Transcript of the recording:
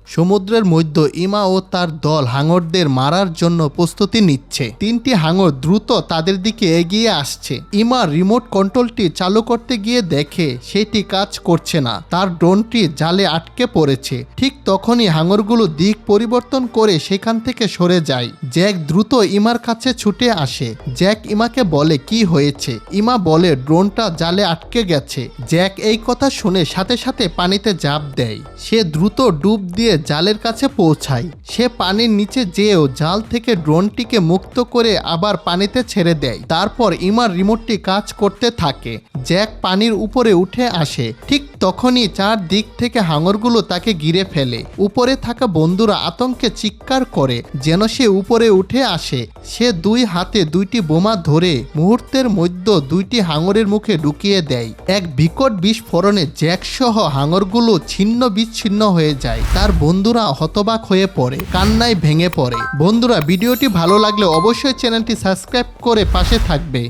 সমুদ্রের মধ্যে ইমা ও তার দল হাঙরদের মারার জন্য প্রস্তুতি নিচ্ছে। 3টি হাঙর দ্রুত তাদের দিকে এগিয়ে আসছে। ইমা রিমোট কন্ট্রোলটি চালু করতে গিয়ে দেখে সেটি কাজ করছে না, তার ড্রোনটি জালে আটকে পড়েছে। ঠিক তখনই হাঙরগুলো দিক পরিবর্তন করে সেখান থেকে সরে যায়। জ্যাক দ্রুত ইমার কাছে ছুটে আসে। জ্যাক ইমাকে বলে কি হয়েছে। ইমা বলে ড্রোনটা জালে আটকে গেছে। জ্যাক এই কথা শুনে সাথে সাথে পানিতে ঝাঁপ দেয়। সে দ্রুত ডুব দিয়ে জালের কাছে পৌঁছায়। সে পানির নিচে যেয়েও জাল থেকে ড্রোনটিকে মুক্ত করে আবার পানিতে ছেড়ে দেয়। তারপর ইমার রিমোটটি কাজ করতে থাকে। জ্যাক পানির উপরে উঠে আসে। ঠিক তখনই চারদিক থেকে হাঙরগুলো তাকে ঘিরে ফেলে। উপরে থাকা বন্ধুরা আতঙ্কে চিৎকার করে যেন সে উপরে উঠে আসে। সে 2 হাতে 2টি বোমা ধরে মুহূর্তের মধ্যে 2টি হাঙরের মুখে ঢুকিয়ে দেয়। এক বিকট বিস্ফোরণে জ্যাক সহ হাঙরগুলো ছিন্ন বিচ্ছিন্ন হয়ে যায়। তার বন্ধুরা হতবাক হয়ে পড়ে, কান্নায় ভেঙে পড়ে। বন্ধুরা, ভিডিওটি ভালো লাগলে অবশ্যই চ্যানেলটি সাবস্ক্রাইব করে পাশে থাকবে।